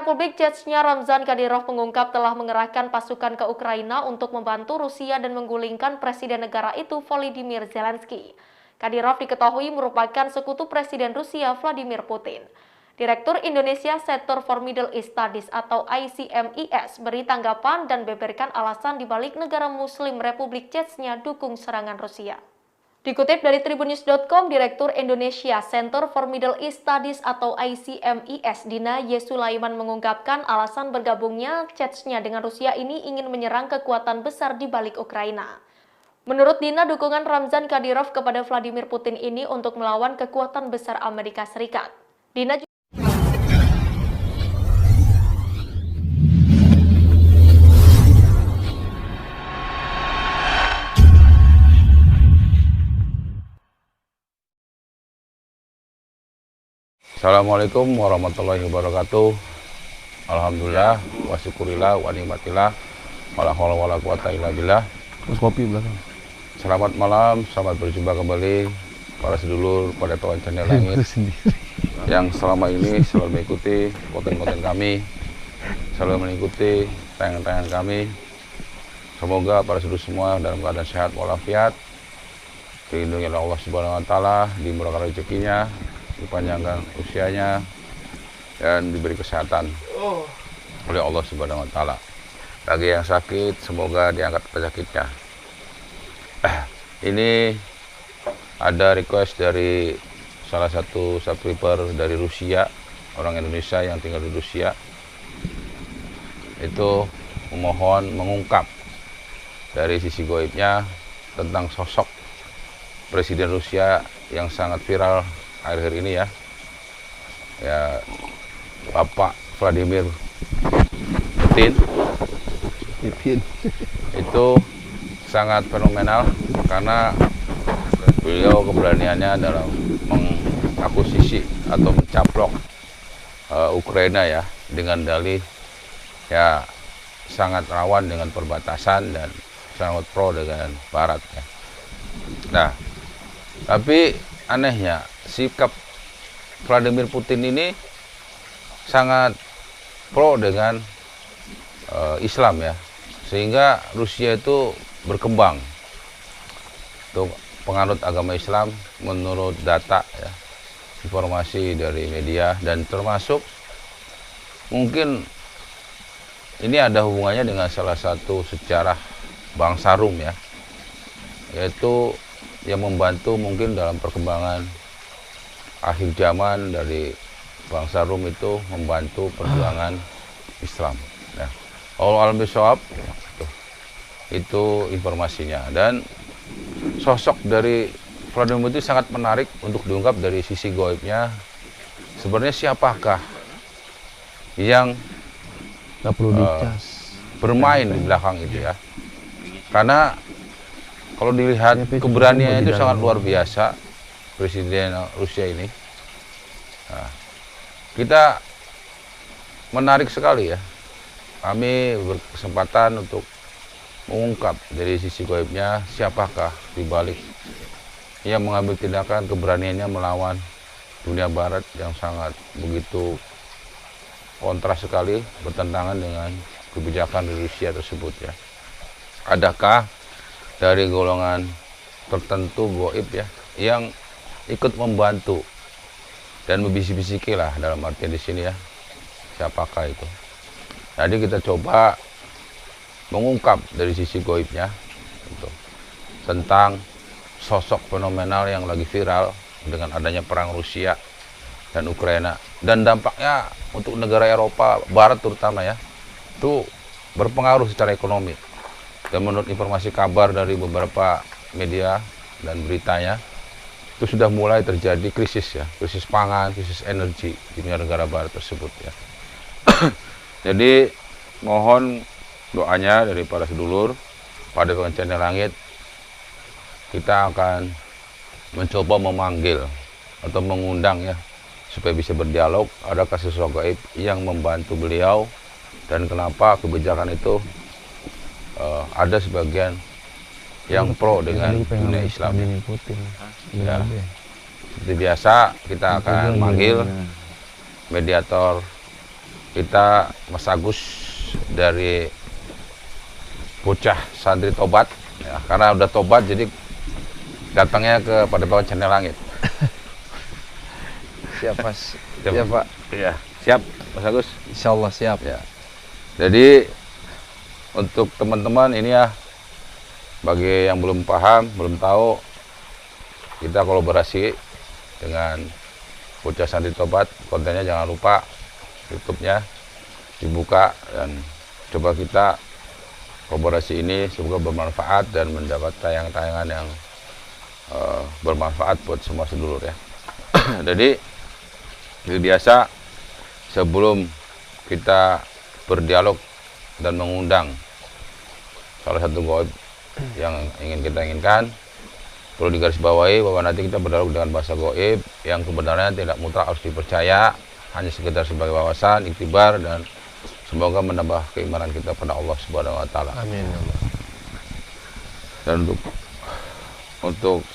Republik Chechnya Ramzan Kadyrov mengungkap telah mengerahkan pasukan ke Ukraina untuk membantu Rusia dan menggulingkan presiden negara itu Volodymyr Zelensky. Kadyrov diketahui merupakan sekutu Presiden Rusia Vladimir Putin. Direktur Indonesia Center for Middle East Studies atau ICMIS beri tanggapan dan beberkan alasan dibalik negara Muslim Republik Chechnya dukung serangan Rusia. Dikutip dari tribunnews.com, Direktur Indonesia Center for Middle East Studies atau ICMIS Dina Y. Sulaiman mengungkapkan alasan bergabungnya Chechnya dengan Rusia ini ingin menyerang kekuatan besar di balik Ukraina. Menurut Dina, dukungan Ramzan Kadyrov kepada Vladimir Putin ini untuk melawan kekuatan besar Amerika Serikat. Dina Assalamualaikum warahmatullahi wabarakatuh. Alhamdulillah, wa syukurillah, wa nikmatillah, wala haula wala quwata illa billah. Terus kopi belakang. Selamat malam, selamat berjumpa kembali para sedulur pada Tuan Channel Langit yang selama ini selalu mengikuti konten-konten kami, selalu mengikuti tayangan-tayangan kami. Semoga para sedulur semua dalam keadaan sehat walafiat, dilindungi oleh Allah Subhanahu wa taala, dimurahkan rezekinya, dipanjangkan usianya, dan diberi kesehatan oleh Allah Subhanahu wa taala. Bagi yang sakit, semoga diangkat penyakitnya. Ini ada request dari salah satu subscriber dari Rusia, orang Indonesia yang tinggal di Rusia. Itu memohon mengungkap dari sisi goibnya tentang sosok Presiden Rusia yang sangat viral akhir-akhir ini ya Bapak Vladimir Putin. Itu sangat fenomenal karena beliau keberaniannya dalam mengakuisisi atau mencaplok Ukraina ya, dengan dalih ya sangat rawan dengan perbatasan dan sangat pro dengan Barat ya. Nah, tapi anehnya sikap Vladimir Putin ini sangat pro dengan Islam ya, sehingga Rusia itu berkembang untuk penganut agama Islam menurut data ya, informasi dari media, dan termasuk mungkin ini ada hubungannya dengan salah satu sejarah bangsa Rum ya, yaitu yang membantu mungkin dalam perkembangan akhir zaman dari bangsa Rum itu membantu perjuangan Islam. Nah, Allah alam bisawab, itu informasinya. Dan sosok dari Vladimir Putin sangat menarik untuk diungkap dari sisi goibnya. Sebenarnya siapakah yang bermain di belakang itu ya? Karena kalau dilihat keberaniannya itu sangat luar biasa Presiden Rusia ini. Nah, kita menarik sekali ya. Kami berkesempatan untuk mengungkap dari sisi goibnya siapakah dibalik yang mengambil tindakan keberaniannya melawan dunia Barat yang sangat begitu kontras sekali, bertentangan dengan kebijakan di Rusia tersebut ya. Adakah dari golongan tertentu goib ya yang ikut membantu dan membisik-bisiki lah, dalam artian di sini ya, siapakah itu. Jadi kita coba mengungkap dari sisi goibnya gitu, tentang sosok fenomenal yang lagi viral dengan adanya perang Rusia dan Ukraina, dan dampaknya untuk negara Eropa Barat terutama ya, itu berpengaruh secara ekonomi. Dan menurut informasi kabar dari beberapa media dan beritanya, itu sudah mulai terjadi krisis ya, krisis pangan, krisis energi di negara Barat tersebut ya. Jadi mohon doanya dari para sedulur pada Tuan Channel Langit. Kita akan mencoba memanggil atau mengundang ya, supaya bisa berdialog. Adakah sosok gaib yang membantu beliau, dan kenapa kebijakan itu ada sebagian yang pro dengan dunia Islam. Ya. Seperti biasa kita akan manggil mediator kita Mas Agus dari bocah santri tobat ya, karena udah tobat jadi datangnya ke Padepokan Channel Langit. Siap Mas. Siap. Ya Pak. Iya, siap Mas Agus. Insya Allah siap. Ya. Jadi untuk teman-teman ini ya, bagi yang belum paham, belum tahu, kita kolaborasi dengan bocah santri tobat. Kontennya jangan lupa YouTube-nya dibuka dan coba kita kolaborasi ini semoga bermanfaat dan mendapat tayangan-tayangan yang bermanfaat buat semua sedulur ya. Jadi seperti biasa, sebelum kita berdialog dan mengundang salah satu gaib yang ingin kita inginkan, perlu digarisbawahi bahwa nanti kita berdialog dengan bahasa gaib yang kebenarannya tidak mutlak harus dipercaya, hanya sekedar sebagai wawasan, iktibar, dan semoga menambah keimanan kita pada Allah Subhanahu wa taala. Amin. Dan untuk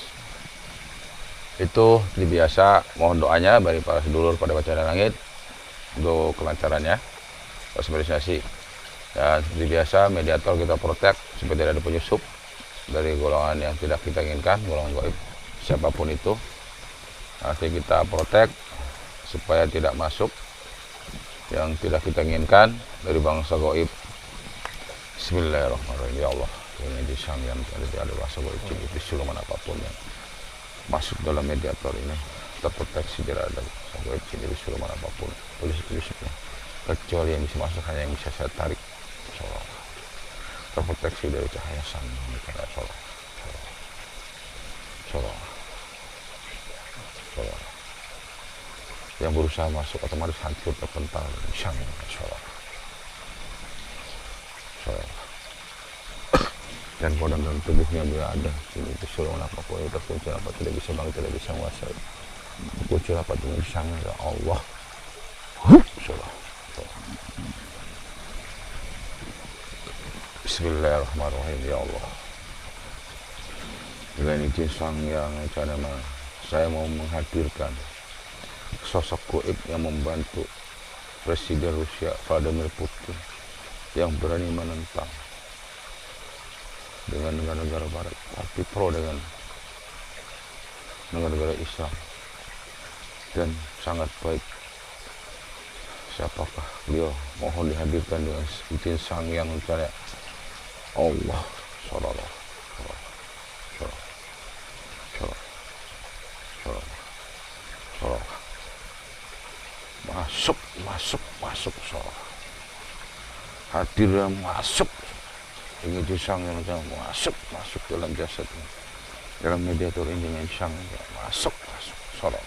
itu seperti biasa mohon doanya bagi para sedulur pada Channel Langit untuk kelancarannya, sosialisasi. Dan seperti biasa mediator kita protek supaya tidak ada penyusup dari golongan yang tidak kita inginkan, golongan gaib siapapun itu. Nanti kita protek supaya tidak masuk yang tidak kita inginkan dari bangsa gaib. Bismillahirrahmanirrahim. Ya Allah, ini disangkan tidak ada bangsa gaib di seluruh apapun yang masuk dalam mediator ini terproteksi, tidak ada gaib di seluruh apapun tulis-tulisnya, kecuali yang bisa masuk hanya yang bisa saya tarik. Insyaallah terproteksi dari cahaya sang Insyaallah. Yang berusaha masuk otomatis hancur, terpental. Insyaallah. Dan kodam dalam tubuhnya bila ada itu seluruh apapun itu terkuncul apa tidak bisa bang, tidak bisa menguasai, terkuncul apa dengan sangat ya Allah. Insyaallah. Bismillahirrahmanirrahim. Ya Allah, dengan izin Sang Yang Esa, saya mau menghadirkan sosok gaib yang membantu Presiden Rusia Vladimir Putin yang berani menentang dengan negara-negara barat, tapi pro dengan negara-negara Islam, dan sangat baik. Siapakah beliau? Mohon dihadirkan dengan izin Sang Yang Esa Allah. Sallallahu masuk sholat, hadir masuk, ingin Sang Yang masuk dalam jasad, dalam mediator ini dengan Sang masuk sholat,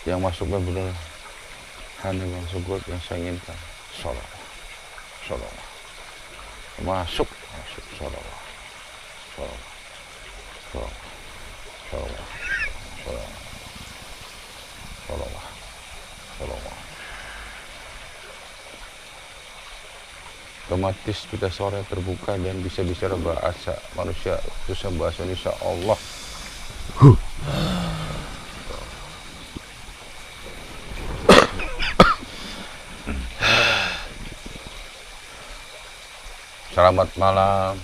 yang masuk benar-benar hanya yang sebut yang saya inginkan. Sholat masuk sholat. Otomatis kita suara terbuka dan bisa bicara bahasa manusia, bisa bahasa Indonesia. Allah. Selamat malam.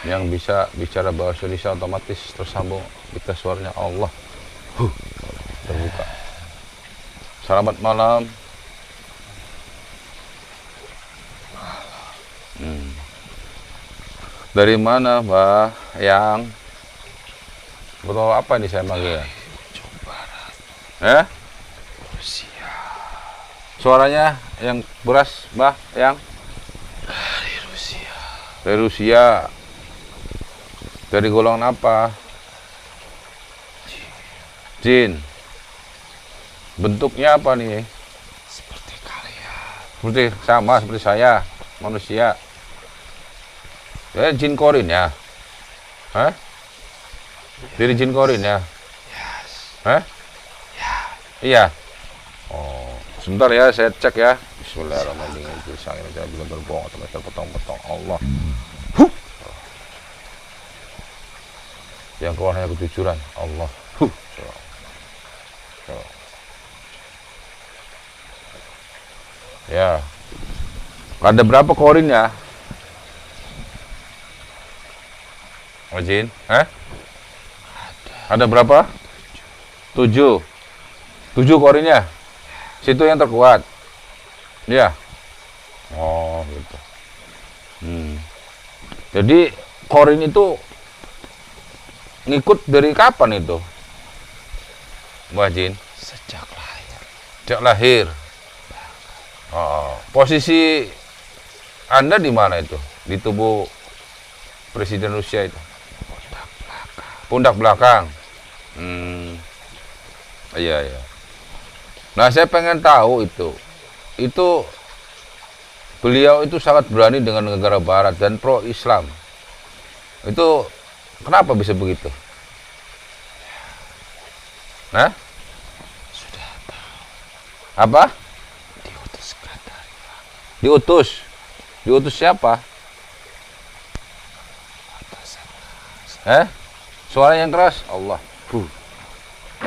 Yang bisa bicara bahasa Indonesia otomatis tersambung kita suaranya Allah. Terbuka. Selamat malam. Dari mana, Mbak? Yang betul apa ini saya manggil? Jawa Barat. Rusia. Suaranya yang beras, Mbak? Yang Dari Rusia. dari Rusia. Dari golongan apa? Jin. Bentuknya apa nih? Seperti kalian. Seperti sama seperti saya, manusia. Jin korin ya? Hah? Dari jin korin ya? Yes. Hah? Ya. Iya. Oh, sebentar ya, saya cek ya. Bismillahirrahmanirrahim. Sang Yang Esa bila berbohong atau terpotong-potong Allah. Yang keluar hanya kejujuran Allah. Tuh. Ya. Ada berapa korinnya? Majin? Ada berapa? 7. 7 korinnya. Situ yang terkuat. Ya. Oh, gitu. Jadi korin itu ngikut dari kapan itu, Mbah Jin? Sejak lahir. Sejak lahir. Oh, posisi Anda di mana itu? Di tubuh Presiden Rusia itu? Pundak belakang. Pundak belakang. Iya, iya. Nah, saya pengen tahu itu. Itu beliau itu sangat berani dengan negara barat dan pro Islam. Itu kenapa bisa begitu? Nah? Sudah tahu. Apa? Diutus dari Diutus. Diutus siapa? atasan. Suara yang keras. Allah.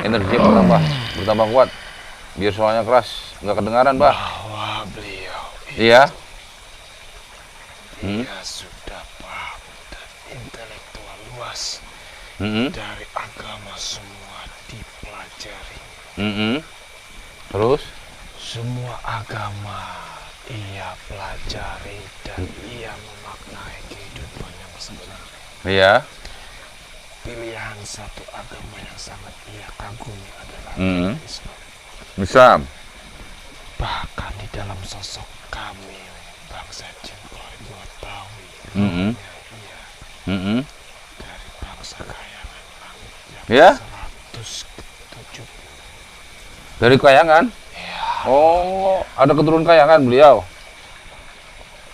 Energi bertambah kuat. Biar suaranya keras, nggak kedengaran, Bah. Bahwa beliau Iya. dia sudah paham dan intelektual luas dari agama semua dipelajari. Terus? Semua agama ia pelajari dan ia memaknai kehidupan yang sebenarnya. Iya. Pilihan satu agama yang sangat ia kagumi adalah agama Islam. Islam. Bahkan di dalam sosok kami bangsa Jin kalau mengetahui ia dari bangsa kayangan langit yang Ya? 170. Dari Kayangan? Ya, Oh, ada keturunan Kayangan beliau.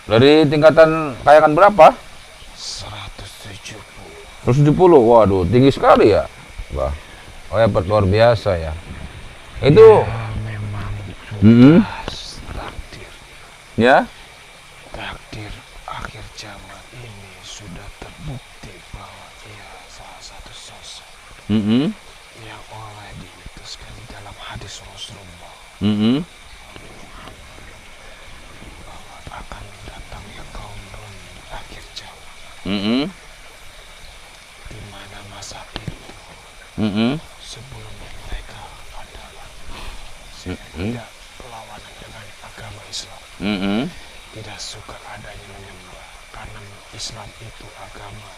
Dari tingkatan Kayangan berapa? 170. 170. Waduh, tinggi sekali ya, Bah. Oh, hebat, luar biasa ya. Itu Ya, memang Mm-mm. takdir. ya. Takdir akhir zaman ini sudah terbukti bahwa ia salah satu sosok yang oleh diutuskan di dalam hadis Rasulullah bahwa akan datangnya kaum Rum di akhir zaman, di mana masa itu sebelumnya mereka adalah tidak berlawanan dengan agama Islam, tidak suka adanya menyembah, karena Islam itu agama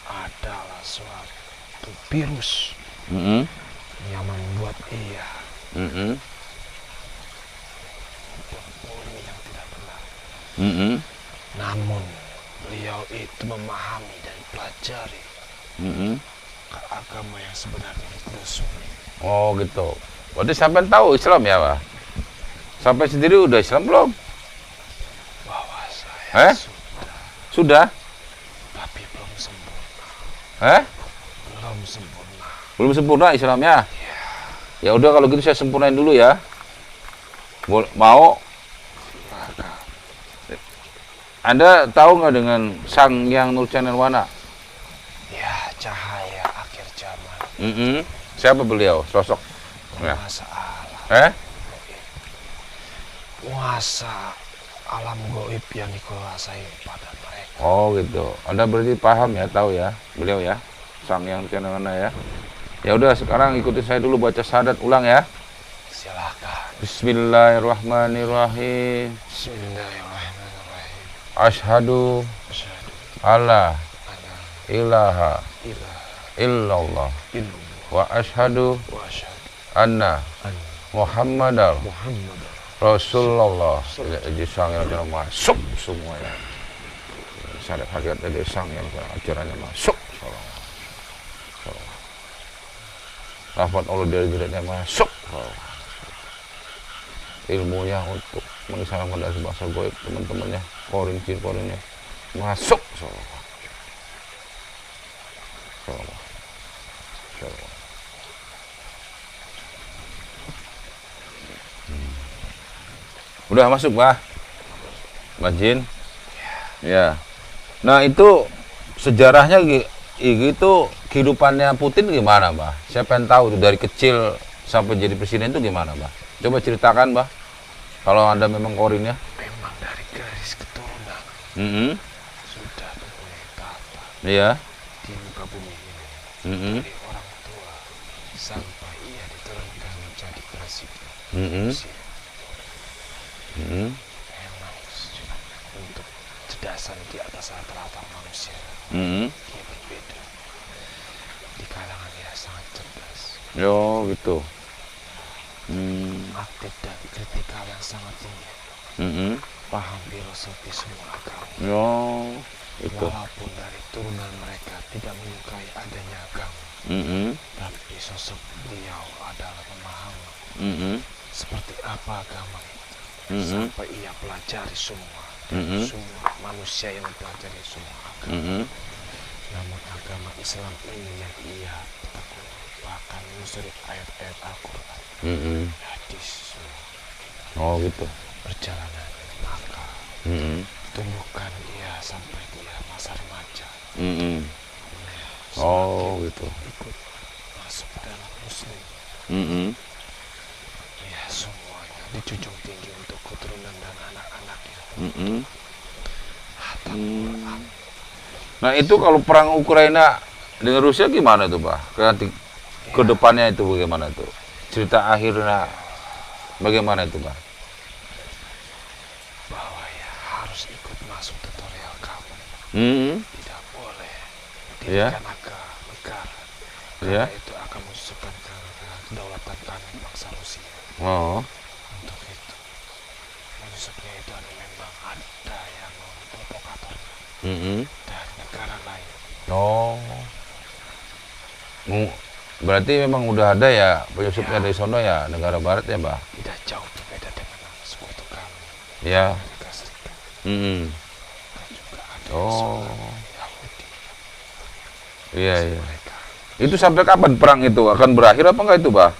adalah suatu virus yang membuat ia pembunuh yang tidak benar. Namun beliau itu memahami dan pelajari ke agama yang sebenarnya itu sunni. Oh, gitu. Berarti sampai tahu Islam ya, Pak? Sampai sendiri udah Islam belum? Bahwa saya Sudah? tapi belum sempurna. Belum sempurna. Belum sempurna Islamnya? Ya udah kalau gitu saya sempurnain dulu ya. Mau? Maka Anda tahu nggak dengan Sang Yang Nurjanirwana? ya cahaya akhir zaman, Siapa beliau? Sosok? Ya. penguasa alam, Eh? penguasa alam goib yang dikuasai pada mereka. Oh gitu. Anda berarti paham ya, tahu ya, beliau ya, Sang Yang Nurjanirwana ya. Ya udah sekarang ikuti saya dulu baca syahadat ulang ya. Silakan. Bismillahirrahmanirrahim. Bismillahirrahmanirrahim. Asyhadu Asyhadu alla anna ilaha ilaha illallah illallah wa asyhadu wa asyhadu anna anna Muhammadar Muhammadar Rasulullah. Jadi Sang Yang Nurjanirwana masuk semuanya. Syahadat hakikat dari Sang Yang Nurjanirwana ajarannya masuk. Rahmat Allah dari dirinya masuk. Ilmunya untuk mengisahkan dari bahasa goib teman-temannya, korin jin korinnya masuk. Udah masuk, Bah? Mbak Jin? Ya. Nah, itu sejarahnya gitu, kehidupannya Putin gimana, Mbah? Saya pengen tahu tuh dari kecil sampai jadi presiden itu gimana, Bah? Coba ceritakan, Bah. Kalau Anda memang korinnya. Memang dari garis keturunan sudah mempunyai tata Iya. di muka bumi ini. Dari orang tua sampai ia diturunkan menjadi presiden. Rusia. Memang untuk cerdasan di atas rata-rata manusia ia berbeda. Di kalangan ia sangat cerdas, Yo, gitu. aktif dan kritikal yang sangat tinggi, paham filosofi semua agama. Yo, itu. Walaupun dari turunan mereka tidak menyukai adanya agama, tapi sosok beliau adalah pemahaman seperti apa agama itu. Sampai ia pelajari semua, semua manusia yang mempelajari semua agama. Namun agama Islam ini yang ia tekuni, bahkan menyusuri ayat-ayat Al-Quran, hadis semua. Oh, gitu. Perjalanan maka tumbuhkan ia sampai dia masa remaja. Oh, gitu. Ikut masuk dalam Muslim. Ya, semuanya dijunjung tinggi untuk keturunan dan anak-anaknya. Nah, itu kalau perang Ukraina dengan Rusia gimana tuh, Pak? Ke depannya itu bagaimana tuh? Cerita akhirnya bagaimana itu, Pak? Bahwa ya harus ikut masuk tutorial kamu. Tidak boleh Iya. mendirikan negara. Iya. Karena itu akan menyusupkan kedaulatan kami bangsa Rusia. Oh. Untuk itu menyusupnya itu ada memang ada yang provokatornya dari negara lain. Oh. Berarti memang udah ada ya penyusupnya dari sono ya, negara barat ya, Mbak? Tidak jauh berbeda dengan sekutu kami, Ya. Amerika Serikat. Mm-mm. Dan juga ada Oh. Yahudi. Iya, iya. Mereka Itu sampai kapan perang itu akan berakhir apa enggak itu, Mbak?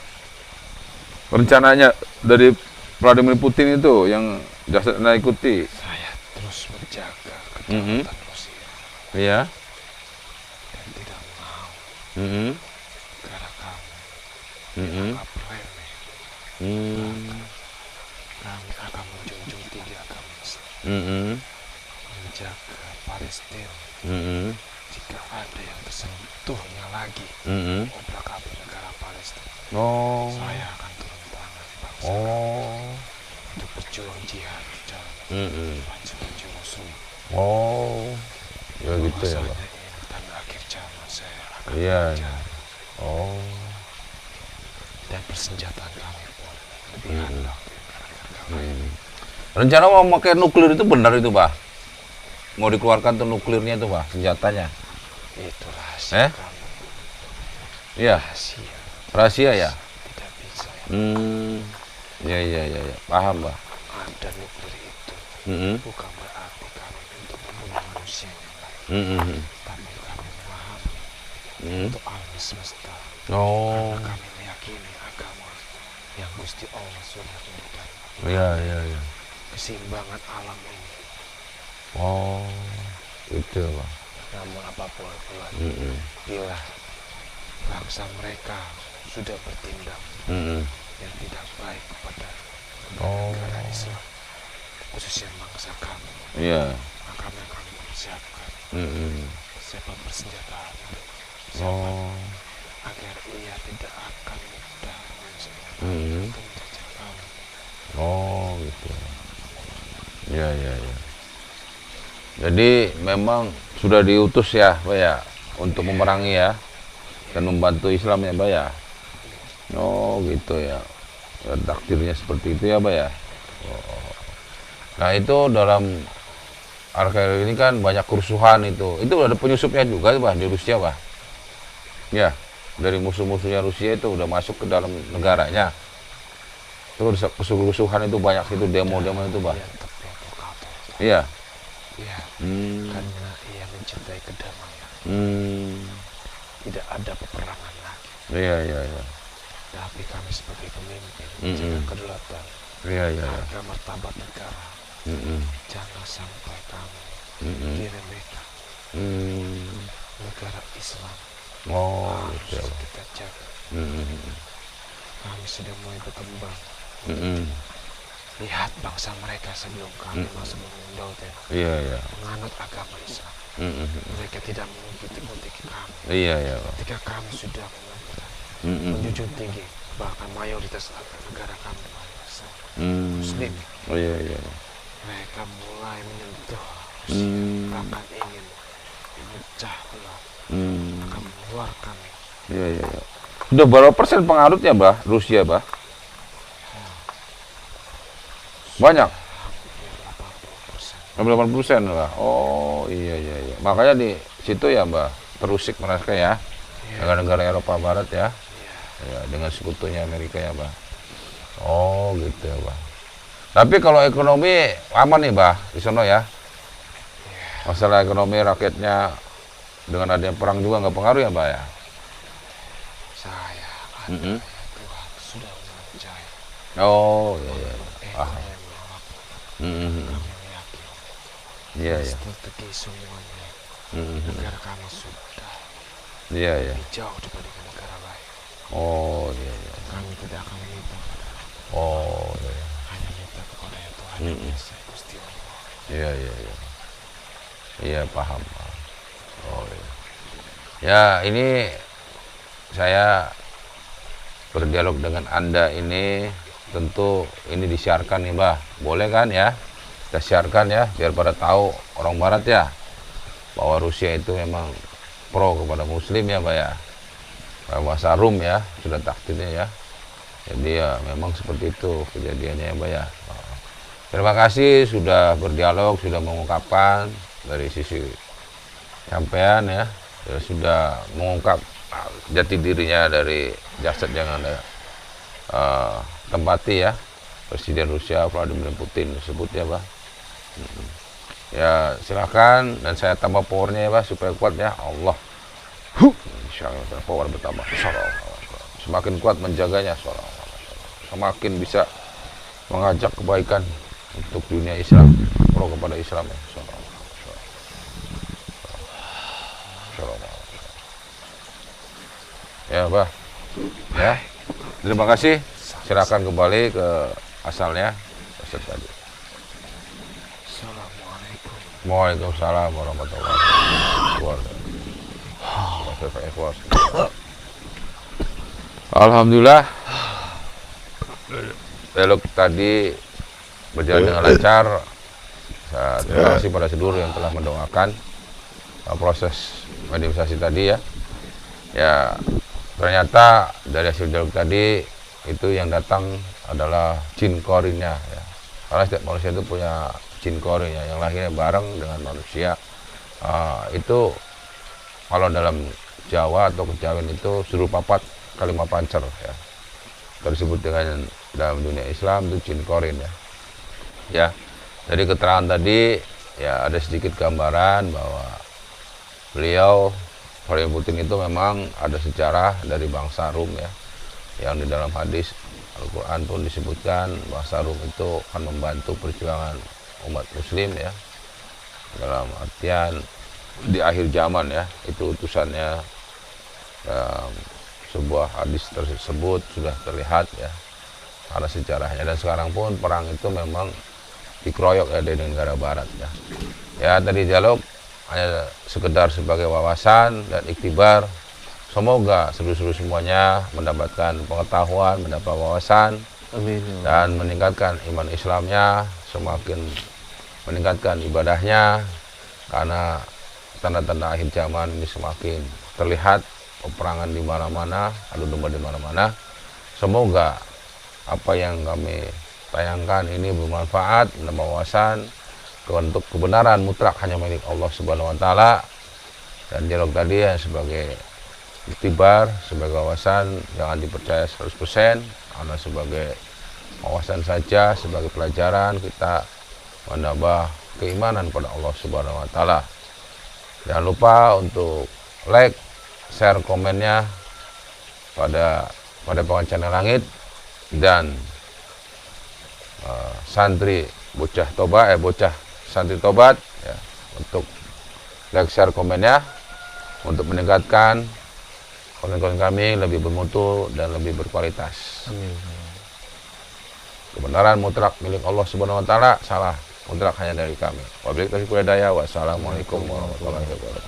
Rencananya dari Vladimir Putin itu yang Anda ikuti. saya terus menjaga kedaulatan Rusia Iya. dan tidak mau negara kami dianggap remeh. Kami akan menjunjung tinggi agama Islam, menjaga Palestina. Jika ada yang tersentuhnya lagi obrak-abrik negara Palestina, Oh. saya akan turun tangan bangsa Oh. untuk berjuang jihad dalam berjuang musuh. Oh. Ya gitu ya, Pak. Bahwasanya ini tanda akhir zaman saya akan Iya. belajar. Oh. Dan persenjataan kami pun lebih handal daripada kami. Rencana mau pakai nuklir itu benar itu, Pak? Mau dikeluarkan tuh nuklirnya itu, Pak, senjatanya. Itu rahasia kami, Iya, rahasia, rahasia ya. tidak bisa Ya, ya, ya, ya. Paham, Pak. ada nuklir itu. Bukan berarti kami untuk membunuh manusia yang lain, tapi kami memahami untuk alam semesta. Oh. Karena kami meyakini agama yang Gusti Allah sudah berikan Iya, iya, iya. keseimbangan alam ini. Oh. Itu, Pak. Namun apapun bila bangsa mereka sudah bertindak yang tidak baik kepada negara Islam, khususnya bangsa kami, Iya. maka kami akan mempersiapkan siapa persenjataan Oh. agar ia tidak akan mudah untuk menjajah kami. Oh, gitu. Ya, ya, ya. Jadi memang sudah diutus ya, Pak ya, untuk memerangi ya dan membantu Islam ya, Pak ya. Oh, gitu ya. Ya, takdirnya seperti itu ya, Pak ya. Oh. Nah, itu dalam akhir ini kan banyak kerusuhan itu. Itu ada penyusupnya juga, Pak, di Rusia, Pak. Ya, dari musuh-musuhnya Rusia itu udah masuk ke dalam negaranya. Itu kerusuhan itu banyak, itu demo-demo itu, Pak. Ia terprovokator. Iya. Iya, karena ia mencintai kedamaian. Tidak ada peperangan lagi. Iya, iya, iya. Tapi kami sebagai pemimpin menjaga kedaulatan, Iya, iya, iya. harga martabat negara. Jangan sampai kami diremehkan. Negara Islam Oh, harus gitu ya, Pak. kita jaga. kami sudah mulai berkembang. Mm-mm. Lihat bangsa mereka sebelum kami masuk Indonesia Iya, iya. menganut agama Islam. Mm-mm. Mereka tidak mengikuti kami. Iya, iya, Pak. Ketika kami sudah Mm-mm. menjunjung tinggi, bahkan mayoritas negara kami mayoritas Mm. Muslim, Oh, iya, iya. mereka mulai menyentuh Mm. bahkan ingin memecah belah, Mm. akan mengeluarkan Iya, iya, iya. Udah berapa persen pengaruhnya, Bah, Rusia, Bah? Banyak. 80%. 80%, Bah. Oh, iya, iya, iya. Makanya di situ ya, Bah, terusik mereka ya. Negara-negara Eropa Barat ya. Ya, dengan sekutunya Amerika ya, Bah. Oh, gitu ya, Bah. Tapi kalau ekonomi aman nih, Bah, di sono ya. Masalah ekonomi rakyatnya dengan adanya perang juga nggak pengaruh ya, Bah ya? Saya Mm-mm. Tuhan sudah percaya. Oh, iya, iya. Ah. Saya mampu, Mm-mm. kami yakin. Iya, iya. Strategi semuanya Mm-mm. negara kami sudah Iya, iya. lebih jauh dibandingkan negara lain. Oh, iya, iya. Kami tidak akan meminta kepada Oh, iya. hanya minta kepada yang Tuhan yang biasa Gusti Allah. Iya, iya, iya. Iya, paham, paham. Oh, iya. Ya, ini saya berdialog dengan Anda ini tentu ini disiarkan nih, Bah. Boleh kan ya? Kita siarkan ya, biar pada tahu orang Barat ya bahwa Rusia itu memang pro kepada Muslim ya, Bah ya. Bahasa Rum ya, sudah takdirnya ya. Jadi ya memang seperti itu kejadiannya ya, Bah ya. Terima kasih sudah berdialog, sudah mengungkapkan dari sisi sampean ya, sudah mengungkap jati dirinya dari jasad yang Anda tempati ya, Presiden Rusia Vladimir Putin tersebut ya, Bah. Ya silakan, dan saya tambah powernya ya, Bah, supaya kuat ya. Allah, insya Allah power bertambah. Semakin kuat menjaganya, semakin bisa mengajak kebaikan untuk dunia Islam, pro kepada Islam ya. Ya, Bah. Ya. Terima kasih. Silakan kembali ke asalnya. Tadi. Assalamualaikum. Waalaikumsalam warahmatullahi wabarakatuh. Alhamdulillah. Dialog tadi berjalan dengan lancar. Terima kasih pada seluruh yang telah mendoakan proses mediasi tadi ya. Ya, ternyata dari hasil dialog tadi itu yang datang adalah jin korinnya ya. Karena setiap manusia itu punya jin korinnya yang lahirnya bareng dengan manusia. Itu kalau dalam Jawa atau Kejawen itu suruh papat kalima pancer ya. Tersebut dengan dalam dunia Islam itu jin korin ya. Ya, dari keterangan tadi ya ada sedikit gambaran bahwa beliau Vladimir Putin itu memang ada sejarah dari bangsa Rum ya, yang di dalam hadis Al-Quran pun disebutkan bangsa Rum itu akan membantu perjuangan umat Muslim ya, dalam artian di akhir zaman ya, itu utusannya. Sebuah hadis tersebut sudah terlihat ya karena sejarahnya, dan sekarang pun perang itu memang dikeroyok ya dari negara Barat ya. Ya tadi dialog hanya sekedar sebagai wawasan dan iktibar. Semoga seluruh semuanya mendapatkan pengetahuan, mendapat wawasan, Amin. dan meningkatkan iman Islamnya, semakin meningkatkan ibadahnya, karena tanda-tanda akhir zaman ini semakin terlihat, peperangan di mana-mana, adu domba di mana-mana. Semoga apa yang kami tayangkan ini bermanfaat, menambah wawasan untuk kebenaran mutlak hanya milik Allah Subhanahu wa taala. Dan dialog tadi ya sebagai iktibar, sebagai wawasan, jangan dipercaya 100%, karena sebagai wawasan saja, sebagai pelajaran kita menambah keimanan pada Allah Subhanahu wa taala. Jangan lupa untuk like, share, komennya pada pengacara langit, dan santri bocah tobat bocah santri tobat ya, untuk like, share, komennya untuk meningkatkan konten-konten kami lebih bermutu dan lebih berkualitas. Amin. Kebenaran mutlak milik Allah Subhanahu wa taala, salah mutlak hanya dari kami. Wabillahi taufiq wal hidayah. Wassalamualaikum warahmatullahi wabarakatuh.